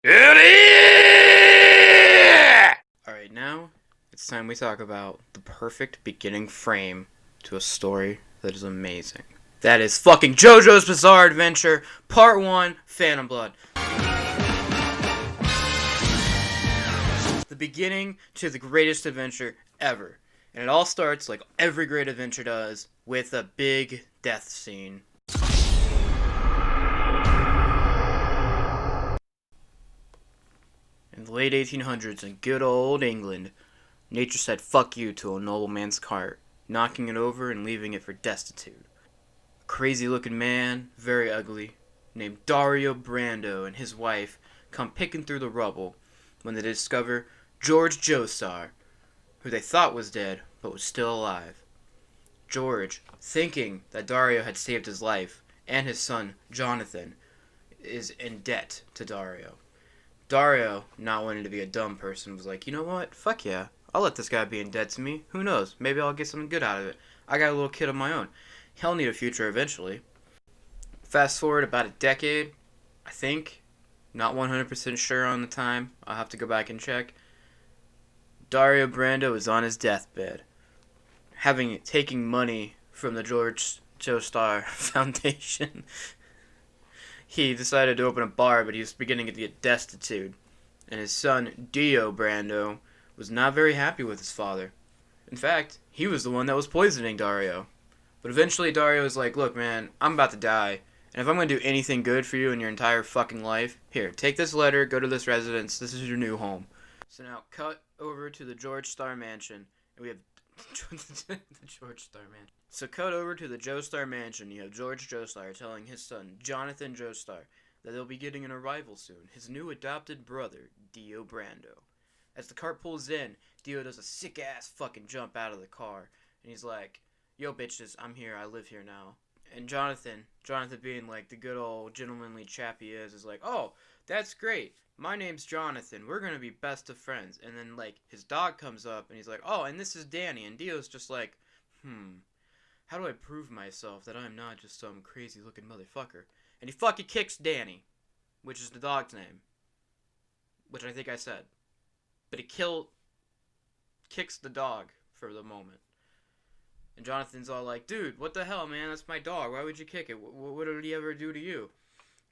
Alright, now it's time we talk about the perfect beginning frame to a story that is amazing. That is fucking Jojo's Bizarre Adventure, Part 1, Phantom Blood. The beginning to the greatest adventure ever. And it all starts, like every great adventure does, with a big death scene. In the late 1800s in good old England, nature said fuck you to a nobleman's cart, knocking it over and leaving it for destitute. A crazy looking man, very ugly, named Dario Brando and his wife come picking through the rubble when they discover George Joestar, who they thought was dead but was still alive. George, thinking that Dario had saved his life, and his son, Jonathan, is in debt to Dario. Dario, not wanting to be a dumb person, was like, you know what? Fuck yeah. I'll let this guy be in debt to me. Who knows? Maybe I'll get something good out of it. I got a little kid of my own. He'll need a future eventually. Fast forward about a decade, I think. Not 100% sure on the time. I'll have to go back and check. Dario Brando is on his deathbed, taking money from the George Joestar Foundation. He decided to open a bar, but he was beginning to get destitute, and his son, Dio Brando, was not very happy with his father. In fact, he was the one that was poisoning Dario. But eventually Dario was like, look man, I'm about to die, and if I'm going to do anything good for you in your entire fucking life, here, take this letter, go to this residence, this is your new home. So now, cut over to the George Star Mansion, and we have the George Star Mansion. So cut over to the Joestar Mansion. You have George Joestar telling his son, Jonathan Joestar, that they'll be getting an arrival soon. His new adopted brother, Dio Brando. As the cart pulls in, Dio does a sick-ass fucking jump out of the car. And he's like, yo bitches, I'm here, I live here now. And Jonathan being like the good old gentlemanly chap he is like, oh, that's great. My name's Jonathan. We're going to be best of friends. And then, like, his dog comes up and he's like, oh, and this is Danny. And Dio's just like, how do I prove myself that I'm not just some crazy looking motherfucker? And he fucking kicks Danny, which is the dog's name, which I think I said. But he kicks the dog for the moment. And Jonathan's all like, dude, what the hell, man? That's my dog. Why would you kick it? What did he ever do to you?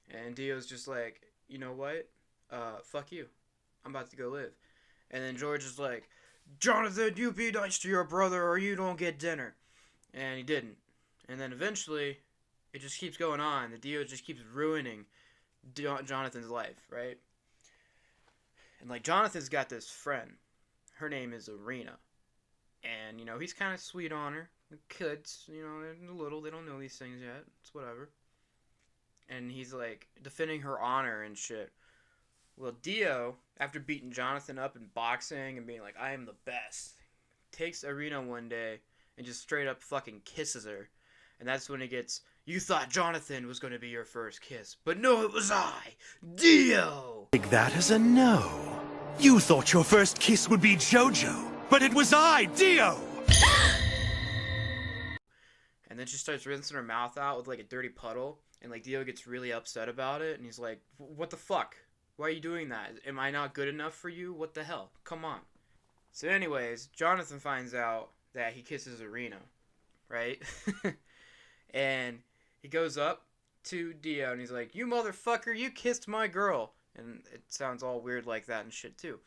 And Dio's just like, you know what? Fuck you. I'm about to go live. And then George is like, Jonathan, you be nice to your brother or you don't get dinner. And he didn't. And then eventually, it just keeps going on. The Dio just keeps ruining Jonathan's life, right? And, like, Jonathan's got this friend. Her name is Arena. And, you know, he's kind of sweet on her. The kids, you know, they're little. They don't know these things yet. It's whatever. And he's, like, defending her honor and shit. Well, Dio, after beating Jonathan up in boxing and being like, I am the best, takes Arena one day and just straight up fucking kisses her. And that's when it gets, you thought Jonathan was going to be your first kiss. But no, it was I, Dio! Take that as a no. You thought your first kiss would be Jojo, but it was I, Dio! And then she starts rinsing her mouth out with like a dirty puddle. And like Dio gets really upset about it. And he's like, what the fuck? Why are you doing that? Am I not good enough for you? What the hell? Come on. So anyways, Jonathan finds out that he kisses Arena, right? And he goes up to Dio and he's like, you motherfucker, you kissed my girl. And it sounds all weird like that and shit too.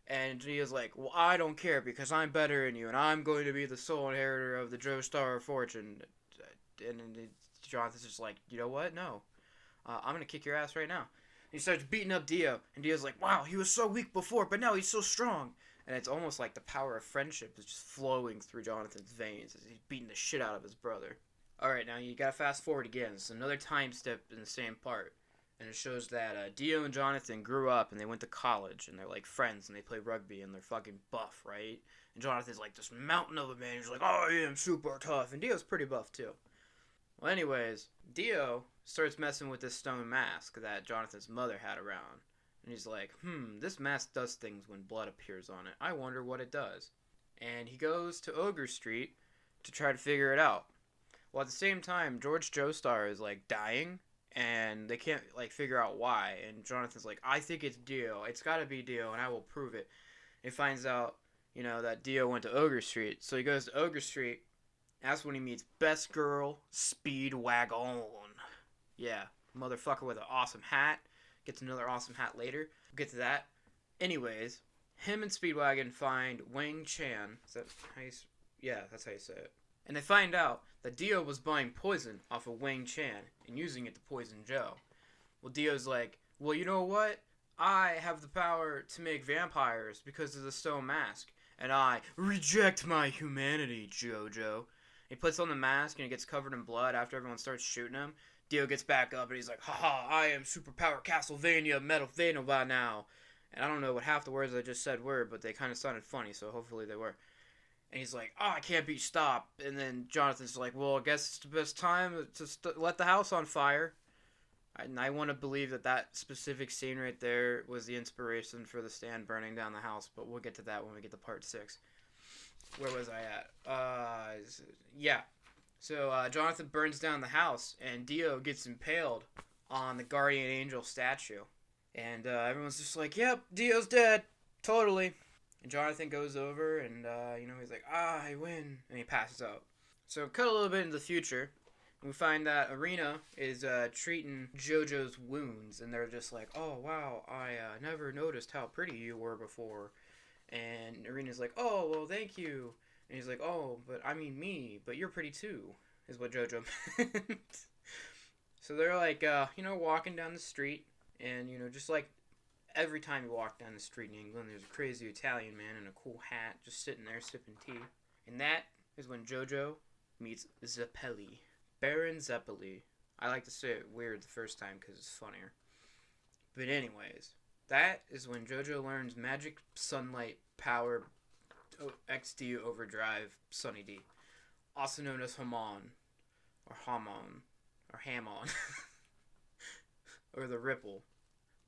And Dio's like, well, I don't care because I'm better than you and I'm going to be the sole inheritor of the Joestar fortune. And Jonathan's just like, you know what? No. I'm going to kick your ass right now. He starts beating up Dio, and Dio's like, wow, he was so weak before, but now he's so strong. And it's almost like the power of friendship is just flowing through Jonathan's veins as he's beating the shit out of his brother. Alright, now you gotta fast forward again. It's another time step in the same part. And it shows that Dio and Jonathan grew up, and they went to college, and they're like friends, and they play rugby, and they're fucking buff, right? And Jonathan's like this mountain of a man. He's like, oh, I am super tough. And Dio's pretty buff, too. Well, anyways, Dio starts messing with this stone mask that Jonathan's mother had around. And he's like, this mask does things when blood appears on it. I wonder what it does. And he goes to Ogre Street to try to figure it out. Well, at the same time, George Joestar is, like, dying. and they can't like figure out why. And Jonathan's like, I think it's Dio. It's got to be Dio, and I will prove it. He finds out, that Dio went to Ogre Street, so he goes to Ogre Street. That's when he meets best girl Speedwagon. Yeah, motherfucker with an awesome hat. Gets another awesome hat later. We'll get to that. Anyways, him and Speedwagon find Wang Chan. Is that how you? Yeah, that's how you say it. And they find out that Dio was buying poison off of Wang Chan and using it to poison Joe. Well, Dio's like, well, you know what? I have the power to make vampires because of the stone mask, and I reject my humanity, Jojo. He puts on the mask and he gets covered in blood after everyone starts shooting him. Dio gets back up and he's like, haha, I am Superpower Castlevania Metalvania now. And I don't know what half the words I just said were, but they kind of sounded funny, so hopefully they were. And he's like, oh, I can't be stopped. And then Jonathan's like, well, I guess it's the best time to let the house on fire. And I want to believe that specific scene right there was the inspiration for the stand burning down the house, but we'll get to that when we get to part 6. Where was I at? Yeah. So Jonathan burns down the house, and Dio gets impaled on the guardian angel statue. And everyone's just like, yep, Dio's dead. Totally. And Jonathan goes over, and, he's like, I win. And he passes out. So cut a little bit into the future. And we find that Arena is treating Jojo's wounds. And they're just like, oh, wow, I never noticed how pretty you were before. And Arena's like, oh, well, thank you. And he's like, oh, but I mean me, but you're pretty too, is what Jojo meant. So they're like, walking down the street. And, just like every time you walk down the street in England, there's a crazy Italian man in a cool hat just sitting there sipping tea. And that is when Jojo meets Zeppeli. Baron Zeppeli. I like to say it weird the first time because it's funnier. But anyways, that is when Jojo learns Magic Sunlight Power XD Overdrive Sunny D. Also known as Hamon. Or Hamon. Or Hamon. Or the Ripple.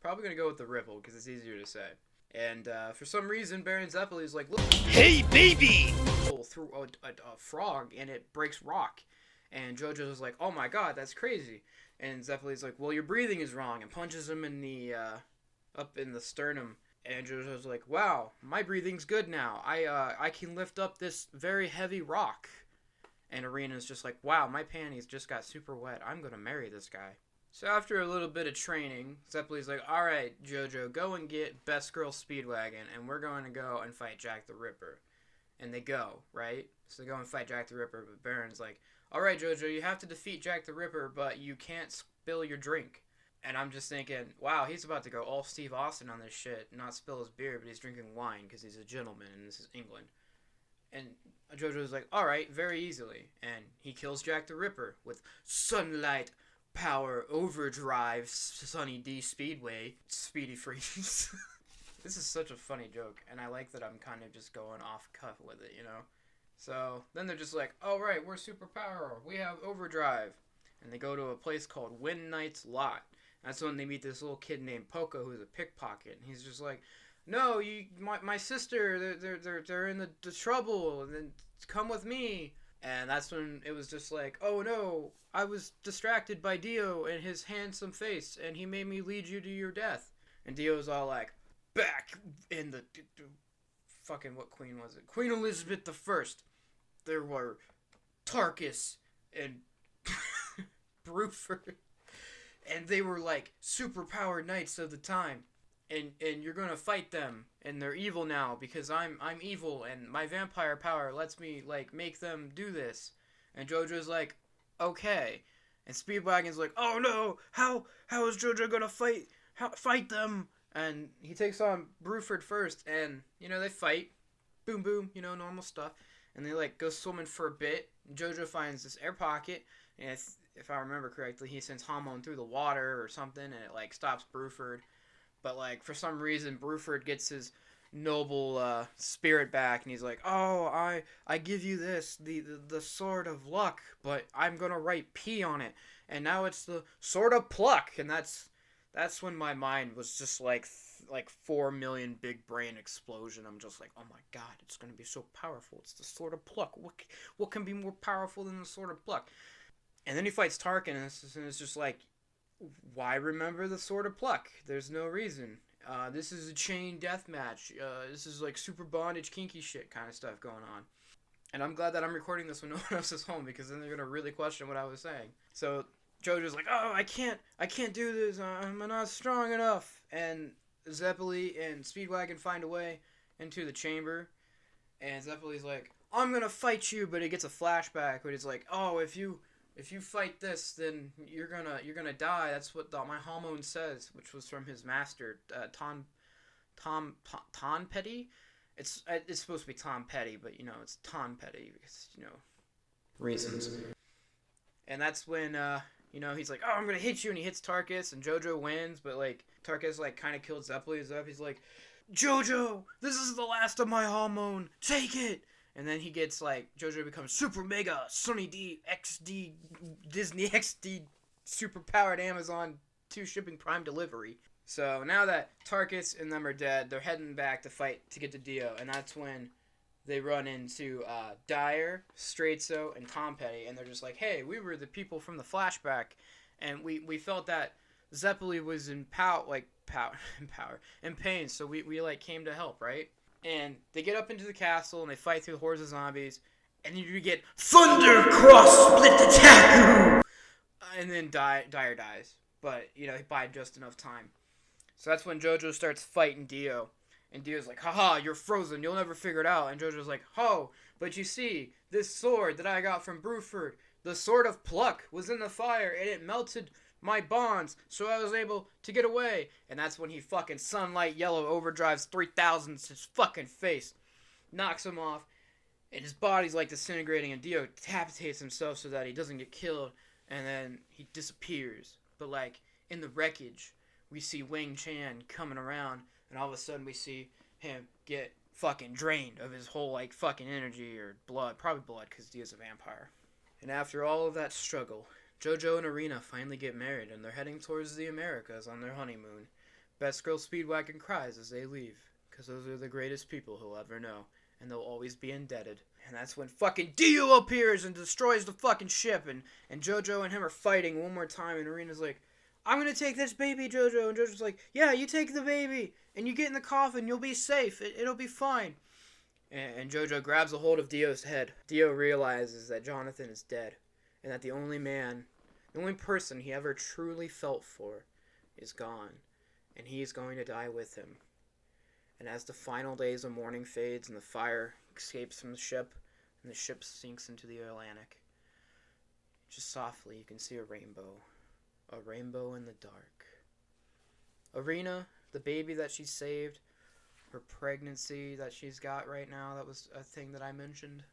Probably going to go with the Ripple because it's easier to say. And for some reason, Baron Zeppeli is like, look, hey, baby! Through a frog and it breaks rock. And Jojo's like, oh my god, that's crazy. And Zeppeli's like, well, your breathing is wrong, and punches him in the, up in the sternum. And Jojo's like, wow, my breathing's good now. I can lift up this very heavy rock. And Arena's just like, wow, my panties just got super wet. I'm gonna marry this guy. So after a little bit of training, Zeppeli's like, alright, Jojo, go and get Best Girl Speedwagon, and we're going to go and fight Jack the Ripper. And they go, right? So they go and fight Jack the Ripper, but Baron's like, alright, Jojo, you have to defeat Jack the Ripper, but you can't spill your drink. And I'm just thinking, wow, he's about to go all Steve Austin on this shit, not spill his beer, but he's drinking wine because he's a gentleman and this is England. And Jojo's like, alright, very easily. And he kills Jack the Ripper with Sunlight Power Overdrive Sunny D Speedway Speedy Freeze. This is such a funny joke, and I like that I'm kind of just going off cuff with it, So then they're just like, oh right, we're superpower, we have overdrive. And they go to a place called Win Knight's Lot. That's when they meet this little kid named Poco who's a pickpocket. And he's just like, no, my sister, they're in the trouble, and then come with me. And that's when it was just like, oh no, I was distracted by Dio and his handsome face, and he made me lead you to your death. And Dio's all like, back in the fucking, what queen was it? Queen Elizabeth I. There were Tarkus and Bruford, and they were like superpowered knights of the time. And you're gonna fight them, and they're evil now because I'm evil, and my vampire power lets me like make them do this. And Jojo's like, okay. And Speedwagon's like, oh no, how is Jojo gonna fight them? And he takes on Bruford first, and they fight, boom boom, normal stuff. And they like go swimming for a bit. And Jojo finds this air pocket, and if I remember correctly, he sends Hamon through the water or something, and it like stops Bruford. But, like, for some reason, Bruford gets his noble spirit back, and he's like, oh, I give you this, the Sword of Luck, but I'm gonna write P on it, and now it's the Sword of Pluck, and that's when my mind was just like 4 million big brain explosion. I'm just like, oh my god, it's gonna be so powerful, it's the Sword of Pluck, what can be more powerful than the Sword of Pluck? And then he fights Tarkin, and it's just like, Why remember the Sword of Pluck? There's no reason. This is a chain death match. This is like super bondage, kinky shit kind of stuff going on. And I'm glad that I'm recording this when no one else is home, because then they're gonna really question what I was saying. So Jojo's like, "Oh, I can't do this. I'm not strong enough." And Zeppeli and Speedwagon find a way into the chamber, and Zeppeli's like, "I'm gonna fight you," but he gets a flashback where he's like, "Oh, if you fight this, then you're gonna die." That's what my hormone says, which was from his master, Tom Petty. It's supposed to be Tom Petty, but it's Tom Petty because reasons. And that's when he's like, "Oh, I'm gonna hit you," and he hits Tarkus, and Jojo wins, but like Tarkus like kind of killed Zeppeli's up. He's like, "Jojo, this is the last of my hormone. Take it." And then he gets like Jojo becomes Super Mega Sunny D XD Disney XD super powered Amazon 2 shipping prime delivery. So now that Tarkus and them are dead, they're heading back to fight to get to Dio, and that's when they run into Dyer, Straitso, and Tom Petty, and they're just like, "Hey, we were the people from the flashback, and we felt that Zeppeli was in pain, so we like came to help, right?" And they get up into the castle and they fight through the hordes of zombies, and you get Thunder Cross Split Attack, and then Dyer dies, but he bided just enough time. So that's when Jojo starts fighting Dio. And Dio's like, "Haha, you're frozen. You'll never figure it out." And Jojo's like, "Oh, but you see, this sword that I got from Bruford, the Sword of Pluck, was in the fire, and it melted my bonds, so I was able to get away." And that's when he fucking Sunlight Yellow overdrives 3000 to his fucking face. Knocks him off, and his body's like disintegrating, and Dio decapitates himself so that he doesn't get killed. And then he disappears. But like, in the wreckage, we see Wing Chan coming around, and all of a sudden we see him get fucking drained of his whole like fucking energy or blood, probably blood because Dio's a vampire. And after all of that struggle, Jojo and Arena finally get married, and they're heading towards the Americas on their honeymoon. Best Girl Speedwagon cries as they leave, because those are the greatest people he'll ever know, and they'll always be indebted. And that's when fucking Dio appears and destroys the fucking ship, and Jojo and him are fighting one more time, and Arena's like, "I'm gonna take this baby, Jojo." And Jojo's like, "Yeah, you take the baby, and you get in the coffin, you'll be safe, it'll be fine." And Jojo grabs a hold of Dio's head. Dio realizes that Jonathan is dead, and that the only person he ever truly felt for is gone, and he's going to die with him. And as the final days of mourning fades and the fire escapes from the ship, and the ship sinks into the Atlantic, just softly you can see a rainbow. A rainbow in the dark. Arena, the baby that she saved, her pregnancy that she's got right now, that was a thing that I mentioned,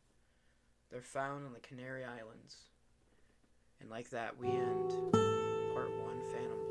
they're found on the Canary Islands. And like that, we end part 1, Phantom